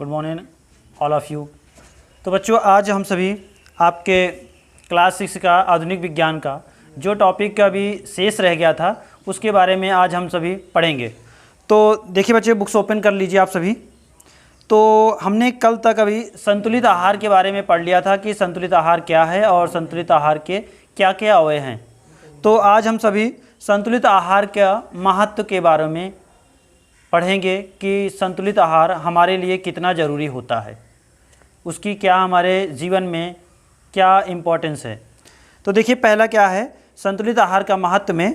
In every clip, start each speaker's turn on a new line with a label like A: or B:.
A: Good morning all of you. तो बच्चों, आज हम सभी आपके क्लास 6 का आधुनिक विज्ञान का जो टॉपिक का भी शेष रह गया था उसके बारे में आज हम सभी पढ़ेंगे। तो देखिए बच्चे, बुक्स ओपन कर लीजिए आप सभी। तो हमने कल तक अभी संतुलित आहार के बारे में पढ़ लिया था कि संतुलित आहार क्या है और संतुलित आहार के क्या क्या अवयव हैं। तो आज हम सभी संतुलित आहार का महत्व के बारे में पढ़ेंगे कि संतुलित आहार हमारे लिए कितना ज़रूरी होता है, उसकी क्या हमारे जीवन में क्या इम्पोर्टेंस है। तो देखिए, पहला क्या है संतुलित आहार का महत्व में,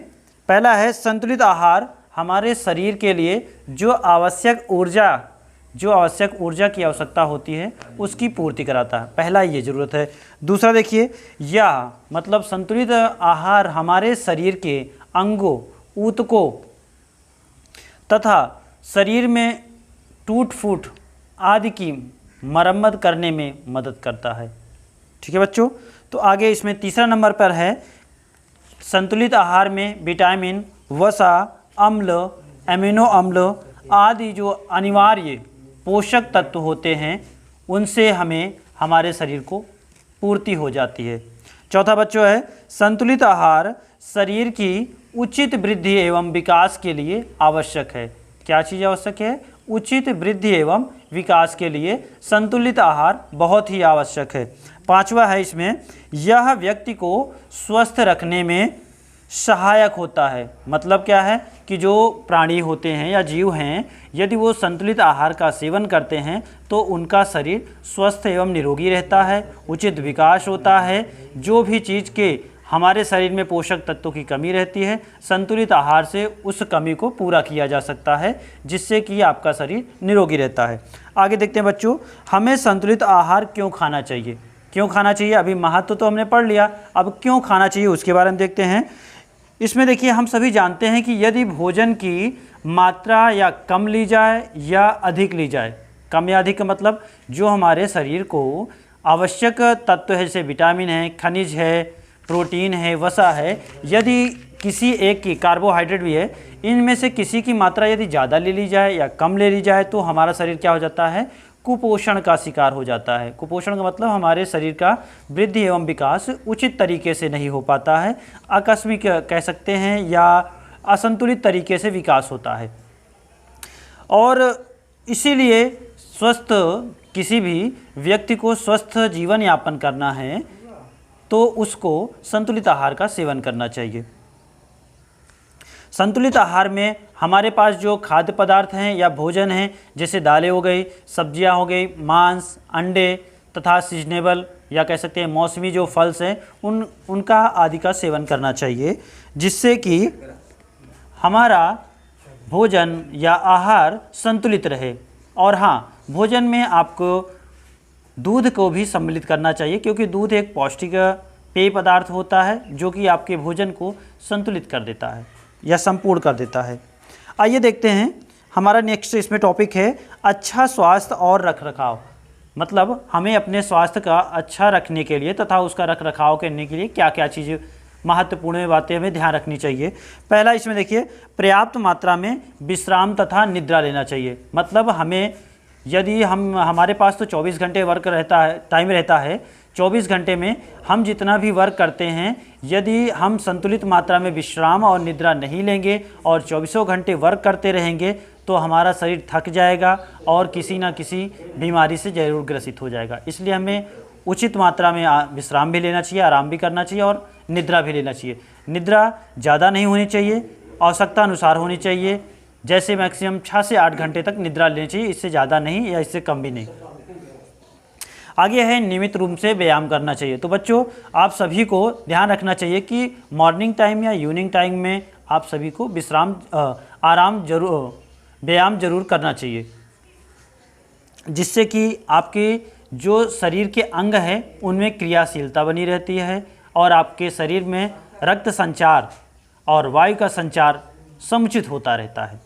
A: पहला है संतुलित आहार हमारे शरीर के लिए जो आवश्यक ऊर्जा की आवश्यकता होती है उसकी पूर्ति कराता है। पहला ये ज़रूरत है। दूसरा देखिए, यह मतलब संतुलित आहार हमारे शरीर के अंगों, ऊतकों तथा शरीर में टूट फूट आदि की मरम्मत करने में मदद करता है। ठीक है बच्चों। तो आगे इसमें तीसरा नंबर पर है संतुलित आहार में विटामिन, वसा, अम्ल, एमिनो अम्ल आदि जो अनिवार्य पोषक तत्व होते हैं उनसे हमें हमारे शरीर को पूर्ति हो जाती है। चौथा बच्चों है संतुलित आहार शरीर की उचित वृद्धि एवं विकास के लिए आवश्यक है। क्या चीज़ आवश्यक है? उचित वृद्धि एवं विकास के लिए संतुलित आहार बहुत ही आवश्यक है। पांचवा है इसमें, यह व्यक्ति को स्वस्थ रखने में सहायक होता है। मतलब क्या है कि जो प्राणी होते हैं या जीव हैं, यदि वो संतुलित आहार का सेवन करते हैं तो उनका शरीर स्वस्थ एवं निरोगी रहता है, उचित विकास होता है। जो भी चीज़ के हमारे शरीर में पोषक तत्वों की कमी रहती है, संतुलित आहार से उस कमी को पूरा किया जा सकता है, जिससे कि आपका शरीर निरोगी रहता है। आगे देखते हैं बच्चों, हमें संतुलित आहार क्यों खाना चाहिए। क्यों खाना चाहिए, अभी महत्व तो हमने पढ़ लिया, अब क्यों खाना चाहिए उसके बारे में देखते हैं। इसमें देखिए, हम सभी जानते हैं कि यदि भोजन की मात्रा या कम ली जाए या अधिक ली जाए, कम या अधिक का मतलब जो हमारे शरीर को आवश्यक तत्व है, जैसे विटामिन है, खनिज है, प्रोटीन है, वसा है, यदि किसी एक की, कार्बोहाइड्रेट भी है, इनमें से किसी की मात्रा यदि ज़्यादा ले ली जाए या कम ले ली जाए तो हमारा शरीर क्या हो जाता है, कुपोषण का शिकार हो जाता है। कुपोषण का मतलब हमारे शरीर का वृद्धि एवं विकास उचित तरीके से नहीं हो पाता है, आकस्मिक कह सकते हैं या असंतुलित तरीके से विकास होता है। और इसीलिए किसी भी व्यक्ति को स्वस्थ जीवन यापन करना है तो उसको संतुलित आहार का सेवन करना चाहिए। संतुलित आहार में हमारे पास जो खाद्य पदार्थ हैं या भोजन हैं, जैसे दालें हो गई, सब्जियां हो गई, मांस, अंडे तथा सीजनेबल या कह सकते हैं मौसमी जो फल्स हैं उनका आदि का सेवन करना चाहिए, जिससे कि हमारा भोजन या आहार संतुलित रहे। और हाँ, भोजन में आपको दूध को भी सम्मिलित करना चाहिए, क्योंकि दूध एक पौष्टिक पेय पदार्थ होता है जो कि आपके भोजन को संतुलित कर देता है या संपूर्ण कर देता है। आइए देखते हैं, हमारा नेक्स्ट इसमें टॉपिक है अच्छा स्वास्थ्य और रखरखाव। मतलब हमें अपने स्वास्थ्य का अच्छा रखने के लिए तथा उसका रखरखाव करने के लिए क्या क्या चीज़ें महत्वपूर्ण बातें हमें ध्यान रखनी चाहिए। पहला इसमें देखिए, पर्याप्त मात्रा में विश्राम तथा निद्रा लेना चाहिए। मतलब हमें यदि हमारे पास तो 24 घंटे टाइम रहता है, 24 घंटे में हम जितना भी वर्क करते हैं, यदि हम संतुलित मात्रा में विश्राम और निद्रा नहीं लेंगे और 24 घंटे वर्क करते रहेंगे तो हमारा शरीर थक जाएगा और किसी न किसी बीमारी से जरूर ग्रसित हो जाएगा। इसलिए हमें उचित मात्रा में विश्राम भी लेना चाहिए, आराम भी करना चाहिए और निद्रा भी लेना चाहिए। निद्रा ज़्यादा नहीं होनी चाहिए, आवश्यकता अनुसार होनी चाहिए। जैसे मैक्सिमम 6 से 8 घंटे तक निद्रा लेनी चाहिए, इससे ज़्यादा नहीं या इससे कम भी नहीं। आगे है नियमित रूप से व्यायाम करना चाहिए। तो बच्चों, आप सभी को ध्यान रखना चाहिए कि मॉर्निंग टाइम या इवनिंग टाइम में आप सभी को व्यायाम जरूर करना चाहिए, जिससे कि आपके जो शरीर के अंग हैं उनमें क्रियाशीलता बनी रहती है और आपके शरीर में रक्त संचार और वायु का संचार समुचित होता रहता है।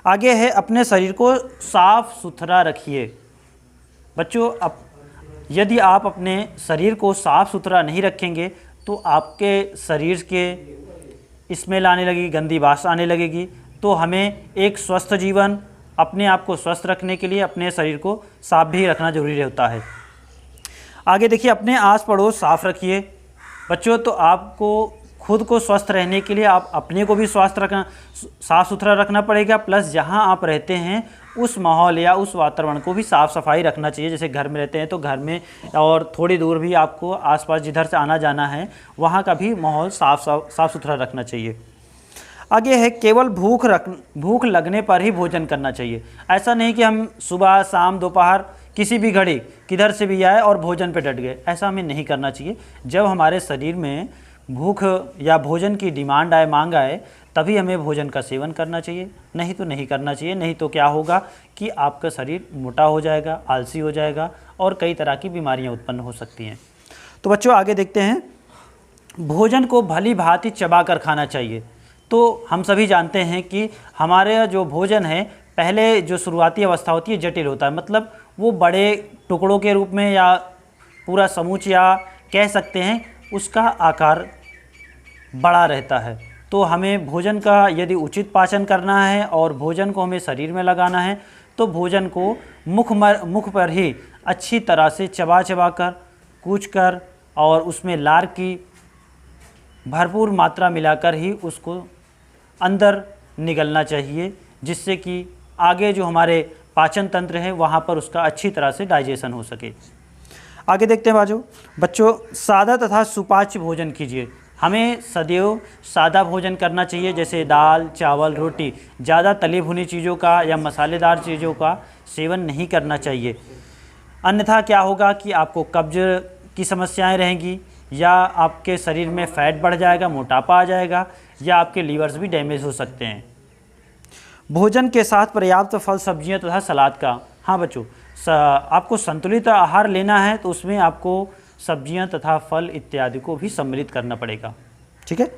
A: आगे है अपने शरीर को साफ सुथरा रखिए। बच्चों, यदि आप अपने शरीर को साफ सुथरा नहीं रखेंगे तो आपके शरीर के स्मेल आने लगेगी, गंदी बास आने लगेगी। तो हमें एक स्वस्थ जीवन अपने आप को स्वस्थ रखने के लिए अपने शरीर को साफ भी रखना जरूरी होता है। आगे देखिए, अपने आस पड़ोस साफ रखिए बच्चों। तो आपको खुद को स्वस्थ रहने के लिए आप अपने को भी स्वस्थ रखना, साफ़ सुथरा रखना पड़ेगा, प्लस जहाँ आप रहते हैं उस माहौल या उस वातावरण को भी साफ़ सफाई रखना चाहिए। जैसे घर में रहते हैं तो घर में और थोड़ी दूर भी आपको आसपास जिधर से आना जाना है वहाँ का भी माहौल साफ़ सुथरा रखना चाहिए। आगे है, केवल भूख लगने पर ही भोजन करना चाहिए। ऐसा नहीं कि हम सुबह शाम दोपहर किसी भी घड़ी किधर से भी आए और भोजन पे डट गए, ऐसा हमें नहीं करना चाहिए। जब हमारे शरीर में भूख या भोजन की डिमांड आए, मांग आए, तभी हमें भोजन का सेवन करना चाहिए, नहीं तो नहीं करना चाहिए। नहीं तो क्या होगा कि आपका शरीर मोटा हो जाएगा, आलसी हो जाएगा और कई तरह की बीमारियां उत्पन्न हो सकती हैं। तो बच्चों आगे देखते हैं, भोजन को भली भांति चबा कर खाना चाहिए। तो हम सभी जानते हैं कि हमारे जो भोजन है पहले जो शुरुआती अवस्था होती है जटिल होता है, मतलब वो बड़े टुकड़ों के रूप में या पूरा समूच या कह सकते हैं उसका आकार बड़ा रहता है। तो हमें भोजन का यदि उचित पाचन करना है और भोजन को हमें शरीर में लगाना है तो भोजन को मुख पर ही अच्छी तरह से चबा कर कूच कर और उसमें लार की भरपूर मात्रा मिलाकर ही उसको अंदर निगलना चाहिए, जिससे कि आगे जो हमारे पाचन तंत्र है वहाँ पर उसका अच्छी तरह से डाइजेशन हो सके। आगे देखते हैं बच्चों, सादा तथा सुपाच्य भोजन कीजिए। हमें सदैव सादा भोजन करना चाहिए, जैसे दाल चावल रोटी। ज़्यादा तली भुनी चीज़ों का या मसालेदार चीज़ों का सेवन नहीं करना चाहिए, अन्यथा क्या होगा कि आपको कब्ज की समस्याएं रहेंगी या आपके शरीर में फैट बढ़ जाएगा, मोटापा आ जाएगा या आपके लीवर्स भी डैमेज हो सकते हैं। भोजन के साथ पर्याप्त फल सब्जियां तथा सलाद का, हाँ बच्चों, आपको संतुलित आहार लेना है तो उसमें आपको सब्जियां तथा फल इत्यादि को भी सम्मिलित करना पड़ेगा, ठीक है।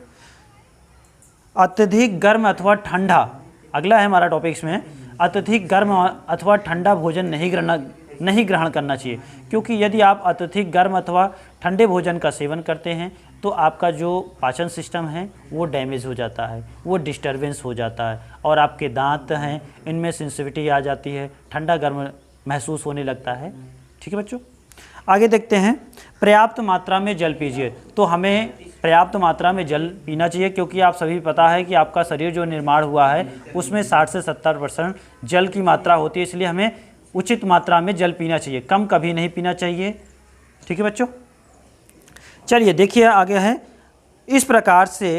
A: अत्यधिक गर्म अथवा ठंडा, अगला है हमारा टॉपिक इसमें, अत्यधिक गर्म अथवा ठंडा भोजन नहीं ग्रहण करना चाहिए, क्योंकि यदि आप अत्यधिक गर्म अथवा ठंडे भोजन का सेवन करते हैं तो आपका जो पाचन सिस्टम है वो डैमेज हो जाता है, वो डिस्टर्बेंस हो जाता है और आपके दांत हैं इनमें सेंसिटिविटी आ जाती है, ठंडा गर्म महसूस होने लगता है, ठीक है बच्चों। आगे देखते हैं, पर्याप्त मात्रा में जल पीजिए। तो हमें पर्याप्त मात्रा में जल पीना चाहिए, क्योंकि आप सभी पता है कि आपका शरीर जो निर्माण हुआ है उसमें 60 से 70% जल की मात्रा होती है, इसलिए हमें उचित मात्रा में जल पीना चाहिए, कम कभी नहीं पीना चाहिए, ठीक है बच्चों। चलिए देखिए आगे है, इस प्रकार से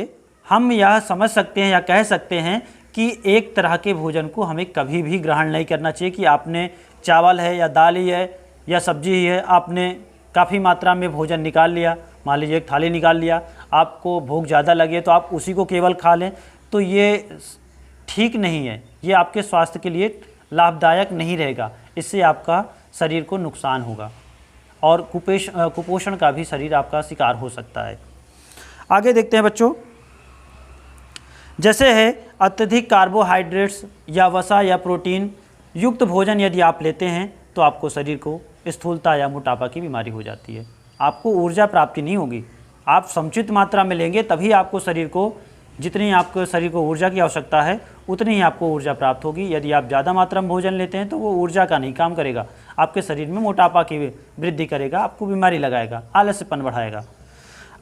A: हम यह समझ सकते हैं या कह सकते हैं कि एक तरह के भोजन को हमें कभी भी ग्रहण नहीं करना चाहिए कि आपने चावल है या दाल ही है या सब्जी ही है, आपने काफ़ी मात्रा में भोजन निकाल लिया, मान लीजिए एक थाली निकाल लिया, आपको भूख ज़्यादा लगे तो आप उसी को केवल खा लें, तो ये ठीक नहीं है, ये आपके स्वास्थ्य के लिए लाभदायक नहीं रहेगा, इससे आपका शरीर को नुकसान होगा और कुपोषण का भी शरीर आपका शिकार हो सकता है। आगे देखते हैं बच्चों, जैसे है अत्यधिक कार्बोहाइड्रेट्स या वसा या प्रोटीन युक्त भोजन यदि आप लेते हैं तो आपको शरीर को स्थूलता या मोटापा की बीमारी हो जाती है, आपको ऊर्जा प्राप्ति नहीं होगी। आप समुचित मात्रा में लेंगे तभी आपको शरीर को, जितनी आपको शरीर को ऊर्जा की आवश्यकता है उतनी ही आपको ऊर्जा प्राप्त होगी। यदि आप ज़्यादा मात्रा में भोजन लेते हैं तो वो ऊर्जा का नहीं काम करेगा, आपके शरीर में मोटापा की वृद्धि करेगा, आपको बीमारी लगाएगा, आलस्यपन बढ़ाएगा।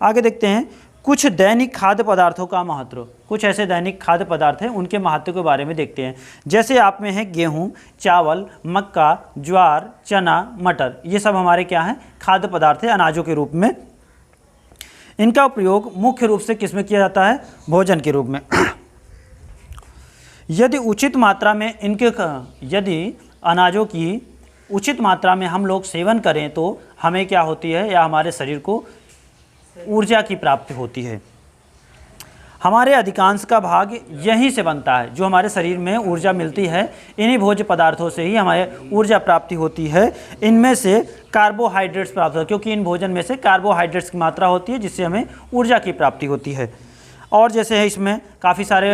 A: आगे देखते हैं, कुछ दैनिक खाद्य पदार्थों का महत्व। कुछ ऐसे दैनिक खाद्य पदार्थ हैं, उनके महत्व के बारे में देखते हैं। जैसे आप में है गेहूँ, चावल, मक्का, ज्वार, चना, मटर, ये सब हमारे क्या हैं, खाद्य पदार्थ है अनाजों के रूप में। इनका उपयोग मुख्य रूप से किस में किया जाता है, भोजन के रूप में। यदि उचित मात्रा में यदि अनाजों की उचित मात्रा में हम लोग सेवन करें तो हमें क्या होती है, या हमारे शरीर को ऊर्जा की प्राप्ति होती है। हमारे अधिकांश का भाग यहीं से बनता है, जो हमारे शरीर में ऊर्जा मिलती है इन्हीं भोज्य पदार्थों से ही हमारे ऊर्जा प्राप्ति होती है। इनमें से कार्बोहाइड्रेट्स प्राप्त होते हैं, क्योंकि इन भोजन में से कार्बोहाइड्रेट्स की मात्रा होती है जिससे हमें ऊर्जा की प्राप्ति होती है। और जैसे है इसमें काफ़ी सारे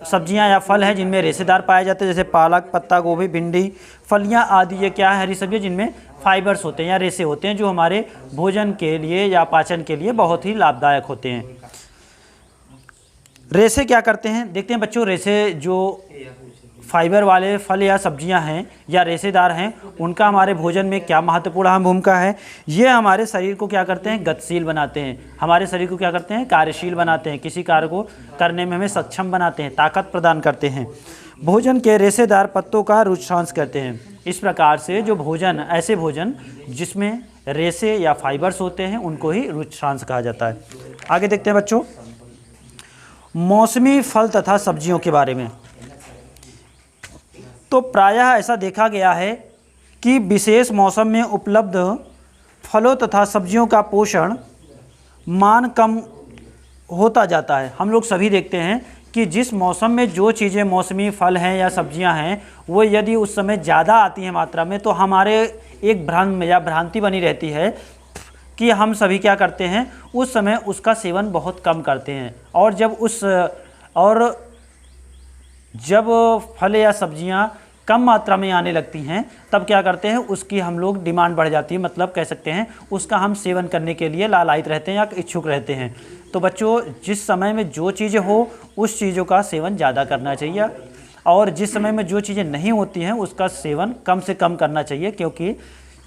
A: सब्जियां या फल हैं जिनमें रेशेदार पाए जाते हैं, जैसे पालक, पत्ता गोभी, भिंडी, फलियां आदि, ये क्या है, हरी सब्जियां जिनमें फाइबर्स होते हैं या रेशे होते हैं, जो हमारे भोजन के लिए या पाचन के लिए बहुत ही लाभदायक होते हैं। रेशे क्या करते हैं, देखते हैं बच्चों। रेशे जो फाइबर वाले फल या सब्जियां हैं या रेशेदार हैं, उनका हमारे भोजन में क्या महत्वपूर्ण भूमिका है। ये हमारे शरीर को क्या करते हैं, गतिशील बनाते हैं, हमारे शरीर को क्या करते हैं, कार्यशील बनाते हैं, किसी कार्य को करने में हमें सक्षम बनाते हैं, ताकत प्रदान करते हैं। भोजन के रेशेदार पत्तों का रुचांश करते हैं। इस प्रकार से जो भोजन, ऐसे भोजन जिसमें रेशे या फाइबर्स होते हैं, उनको ही रुचांश कहा जाता है। आगे देखते हैं बच्चों, मौसमी फल तथा सब्जियों के बारे में। तो प्रायः ऐसा देखा गया है कि विशेष मौसम में उपलब्ध फलों तथा सब्जियों का पोषण मान कम होता जाता है। हम लोग सभी देखते हैं कि जिस मौसम में जो चीज़ें मौसमी फल हैं या सब्जियां हैं, वो यदि उस समय ज़्यादा आती हैं मात्रा में, तो हमारे एक भ्रम या भ्रांति बनी रहती है कि हम सभी क्या करते हैं, उस समय उसका सेवन बहुत कम करते हैं। और जब फल या सब्जियां कम मात्रा में आने लगती हैं, तब क्या करते हैं, उसकी हम लोग डिमांड बढ़ जाती है, मतलब कह सकते हैं उसका हम सेवन करने के लिए लालायित रहते हैं या इच्छुक रहते हैं। तो बच्चों, जिस समय में जो चीज़ें हो, उस चीज़ों का सेवन ज़्यादा करना चाहिए, और जिस समय में जो चीज़ें नहीं होती हैं उसका सेवन कम से कम करना चाहिए, क्योंकि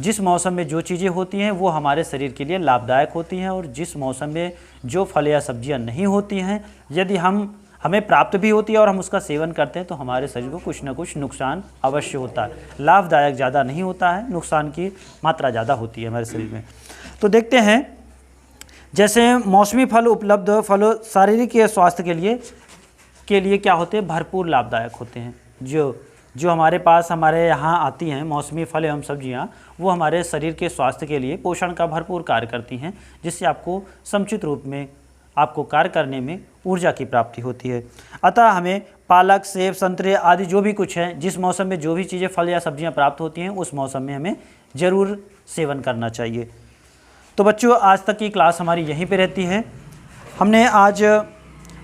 A: जिस मौसम में जो चीज़ें होती हैं वो हमारे शरीर के लिए लाभदायक होती हैं, और जिस मौसम में जो फल या सब्जियां नहीं होती हैं, यदि हमें प्राप्त भी होती है और हम उसका सेवन करते हैं, तो हमारे शरीर को कुछ ना कुछ नुकसान अवश्य होता है। लाभदायक ज़्यादा नहीं होता है, नुकसान की मात्रा ज़्यादा होती है हमारे शरीर में। तो देखते हैं, जैसे मौसमी फल उपलब्ध फल शारीरिक स्वास्थ्य के लिए क्या होते हैं, भरपूर लाभदायक होते हैं। जो हमारे पास, हमारे यहाँ आती हैं मौसमी फल एवं सब्जियाँ, वो हमारे शरीर के स्वास्थ्य के लिए पोषण का भरपूर कार्य करती हैं, जिससे आपको समुचित रूप में आपको कार्य करने में ऊर्जा की प्राप्ति होती है। अतः हमें पालक, सेब, संतरे आदि जो भी कुछ है, जिस मौसम में जो भी चीज़ें फल या सब्जियां प्राप्त होती हैं, उस मौसम में हमें ज़रूर सेवन करना चाहिए। तो बच्चों, आज तक की क्लास हमारी यहीं पे रहती है। हमने आज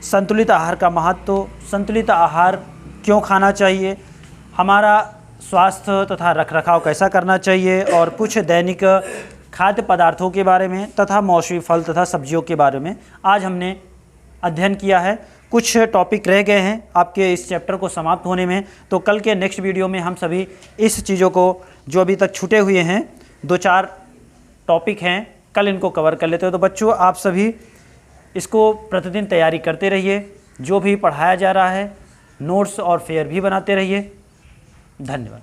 A: संतुलित आहार का महत्व, संतुलित आहार क्यों खाना चाहिए, हमारा स्वास्थ्य तथा रखरखाव कैसा करना चाहिए, और कुछ दैनिक खाद्य पदार्थों के बारे में तथा मौसमी फल तथा सब्जियों के बारे में आज हमने अध्ययन किया है। कुछ टॉपिक रह गए हैं आपके इस चैप्टर को समाप्त होने में, तो कल के नेक्स्ट वीडियो में हम सभी इस चीज़ों को, जो अभी तक छूटे हुए हैं, 2-4 टॉपिक हैं, कल इनको कवर कर लेते हैं। तो बच्चों, आप सभी इसको प्रतिदिन तैयारी करते रहिए, जो भी पढ़ाया जा रहा है नोट्स और फेयर भी बनाते रहिए। धन्यवाद।